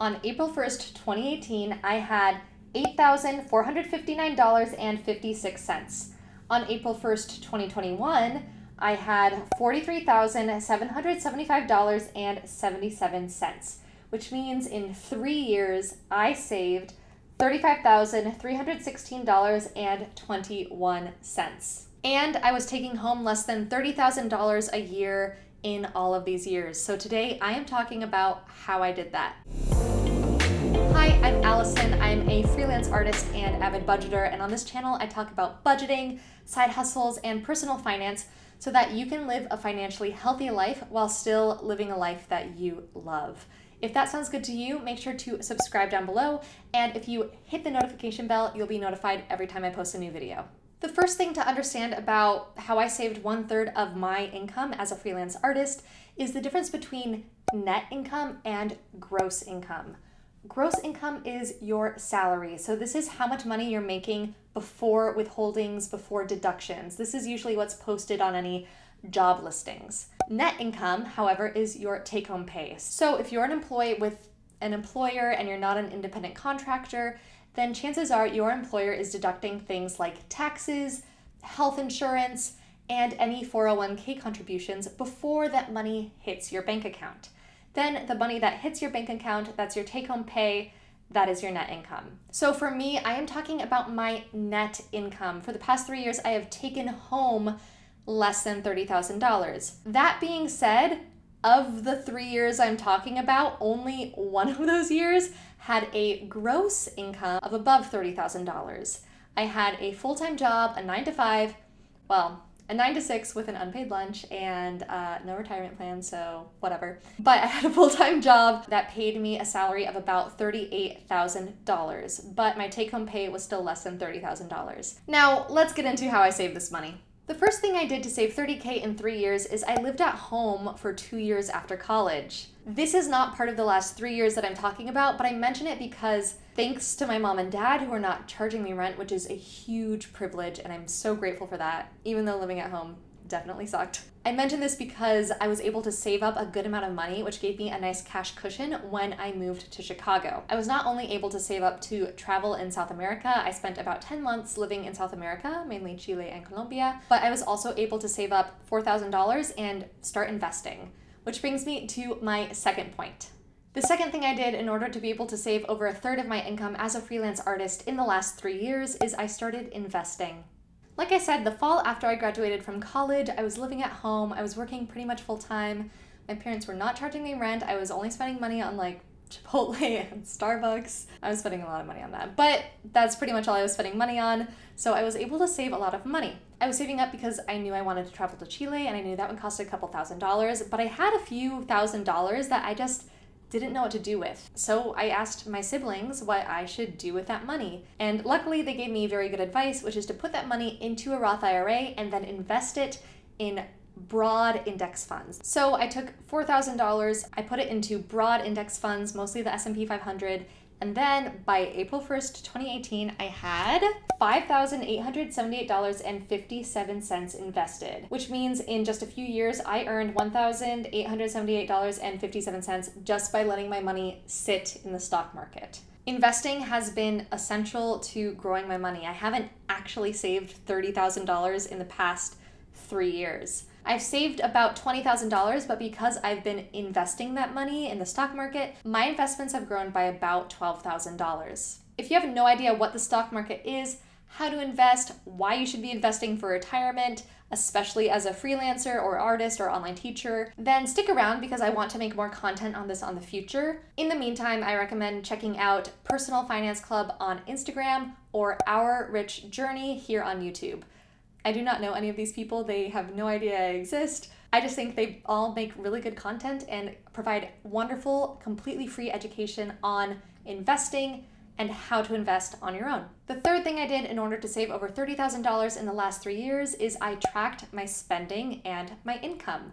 On April 1st, 2018, I had $8,459.56. On April 1st, 2021, I had $43,775.77, which means in 3 years, I saved $35,316.21. And I was taking home less than $30,000 a year in all of these years. So today I am talking about how I did that. Hi, I'm Alison. I'm a freelance artist and avid budgeter, and on this channel I talk about budgeting, side hustles, and personal finance so that you can live a financially healthy life while still living a life that you love. If that sounds good to you, make sure to subscribe down below, and if you hit the notification bell, you'll be notified every time I post a new video. The first thing to understand about how I saved 1/3 of my income as a freelance artist is the difference between net income and gross income. Gross income is your salary. So this is how much money you're making before withholdings, before deductions. This is usually what's posted on any job listings. Net income, however, is your take-home pay. So if you're an employee with an employer and you're not an independent contractor, then chances are your employer is deducting things like taxes, health insurance, and any 401k contributions before that money hits your bank account. Then the money that hits your bank account, that's your take-home pay, that is your net income. So for me, I am talking about my net income. For the past 3 years, I have taken home less than $30,000. That being said, of the 3 years I'm talking about, only one of those years had a gross income of above $30,000. I had a full-time job, a 9 to 5, well, a 9 to 6 with an unpaid lunch and no retirement plan, so whatever. But I had a full-time job that paid me a salary of about $38,000, but my take-home pay was still less than $30,000. Now, let's get into how I saved this money. The first thing I did to save $30K in 3 years is I lived at home for 2 years after college. This is not part of the last 3 years that I'm talking about, but I mention it because thanks to my mom and dad who are not charging me rent, which is a huge privilege, and I'm so grateful for that, even though living at home definitely sucked. I mention this because I was able to save up a good amount of money, which gave me a nice cash cushion when I moved to Chicago. I was not only able to save up to travel in South America, I spent about 10 months living in South America, mainly Chile and Colombia, but I was also able to save up $4,000 and start investing, which brings me to my second point. The second thing I did in order to be able to save over 1/3 of my income as a freelance artist in the last 3 years is I started investing. Like I said, the fall after I graduated from college, I was living at home. I was working pretty much full time. My parents were not charging me rent. I was only spending money on like Chipotle and Starbucks. I was spending a lot of money on that, but that's pretty much all I was spending money on. So I was able to save a lot of money. I was saving up because I knew I wanted to travel to Chile and I knew that would cost a couple $1,000s, but I had a few $1,000s that I just didn't know what to do with. So I asked my siblings what I should do with that money. And luckily they gave me very good advice, which is to put that money into a Roth IRA and then invest it in broad index funds. So I took $4,000, I put it into broad index funds, mostly the S&P 500, and then by April 1st, 2018, I had $5,878.57 invested, which means in just a few years, I earned $1,878.57 just by letting my money sit in the stock market. Investing has been essential to growing my money. I haven't actually saved $30,000 in the past 3 years. I've saved about $20,000, but because I've been investing that money in the stock market, my investments have grown by about $12,000. If you have no idea what the stock market is, how to invest, why you should be investing for retirement, especially as a freelancer or artist or online teacher, then stick around because I want to make more content on this on the future. In the meantime, I recommend checking out Personal Finance Club on Instagram or Our Rich Journey here on YouTube. I do not know any of these people. They have no idea I exist. I just think they all make really good content and provide wonderful, completely free education on investing and how to invest on your own. The third thing I did in order to save over $30,000 in the last 3 years is I tracked my spending and my income,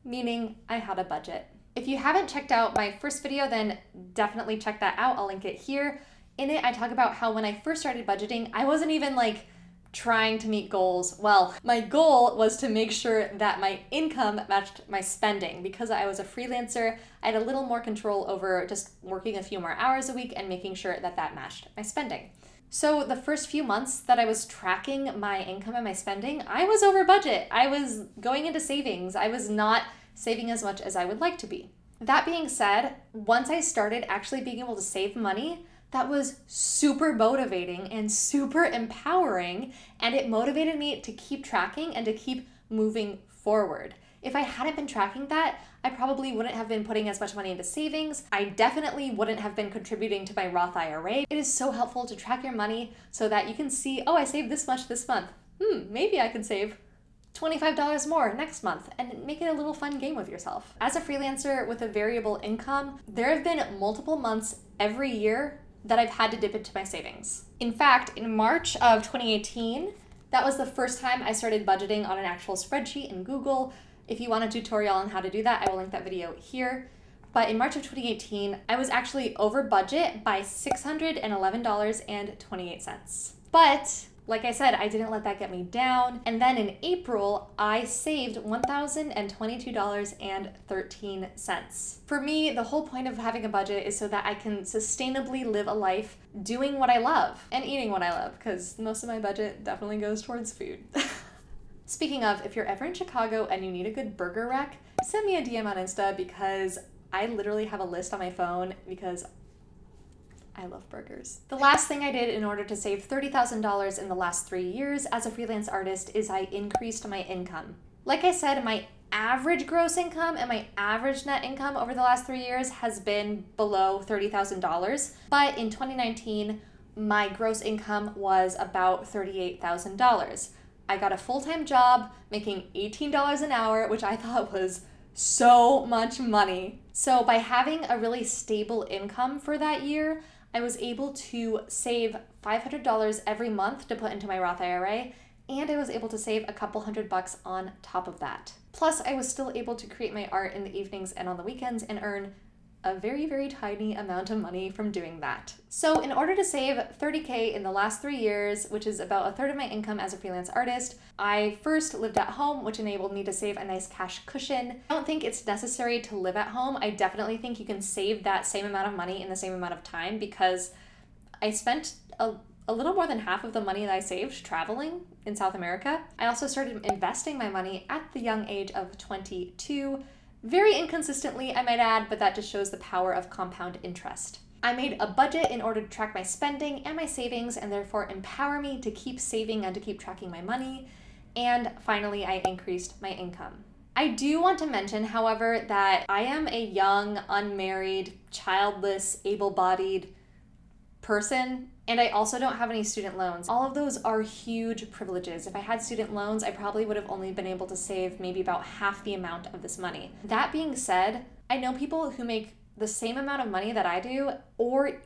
meaning I had a budget. If you haven't checked out my first video, then definitely check that out. I'll link it here. In it, I talk about how when I first started budgeting, I wasn't even trying to meet goals. Well, my goal was to make sure that my income matched my spending. Because I was a freelancer, I had a little more control over just working a few more hours a week and making sure that that matched my spending. So the first few months that I was tracking my income and my spending, I was over budget. I was going into savings. I was not saving as much as I would like to be. That being said, once I started actually being able to save money, that was super motivating and super empowering, and it motivated me to keep tracking and to keep moving forward. If I hadn't been tracking that, I probably wouldn't have been putting as much money into savings. I definitely wouldn't have been contributing to my Roth IRA. It is so helpful to track your money so that you can see, oh, I saved this much this month. Maybe I could save $25 more next month, and make it a little fun game with yourself. As a freelancer with a variable income, there have been multiple months every year that I've had to dip into my savings. In fact, in March of 2018, that was the first time I started budgeting on an actual spreadsheet in Google. If you want a tutorial on how to do that, I will link that video here. But in March of 2018, I was actually over budget by $611.28. But like I said, I didn't let that get me down. And then in April, I saved $1,022.13. For me, the whole point of having a budget is so that I can sustainably live a life doing what I love and eating what I love, because most of my budget definitely goes towards food. Speaking of, if you're ever in Chicago and you need a good burger rec, send me a DM on Insta, because I literally have a list on my phone because I love burgers. The last thing I did in order to save $30,000 in the last 3 years as a freelance artist is I increased my income. Like I said, my average gross income and my average net income over the last 3 years has been below $30,000. But in 2019, my gross income was about $38,000. I got a full-time job making $18 an hour, which I thought was so much money. So by having a really stable income for that year, I was able to save $500 every month to put into my Roth IRA, and I was able to save a couple $100 on top of that. Plus, I was still able to create my art in the evenings and on the weekends and earn a very, very tiny amount of money from doing that. So in order to save $30K in the last 3 years, which is about a third of my income as a freelance artist, I first lived at home, which enabled me to save a nice cash cushion. I don't think it's necessary to live at home. I definitely think you can save that same amount of money in the same amount of time, because I spent a little more than half of the money that I saved traveling in South America. I also started investing my money at the young age of 22, very inconsistently, I might add, but that just shows the power of compound interest. I made a budget in order to track my spending and my savings, and therefore empower me to keep saving and to keep tracking my money. And finally, I increased my income. I do want to mention, however, that I am a young, unmarried, childless, able-bodied person, and I also don't have any student loans. All of those are huge privileges. If I had student loans, I probably would have only been able to save maybe about half the amount of this money. That being said, I know people who make the same amount of money that I do, or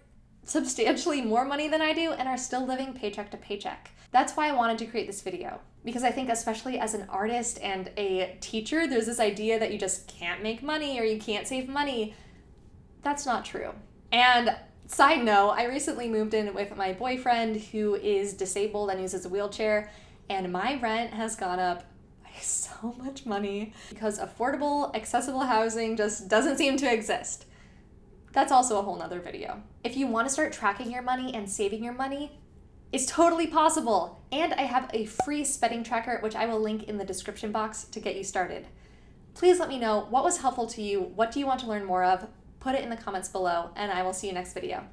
substantially more money than I do, and are still living paycheck to paycheck. That's why I wanted to create this video, because I think especially as an artist and a teacher, there's this idea that you just can't make money or you can't save money. That's not true. And side note, I recently moved in with my boyfriend who is disabled and uses a wheelchair, and my rent has gone up by so much money because affordable, accessible housing just doesn't seem to exist. That's also a whole nother video. If you want to start tracking your money and saving your money, it's totally possible. And I have a free spending tracker, which I will link in the description box to get you started. Please let me know what was helpful to you. What do you want to learn more of? Put it in the comments below, and I will see you next video.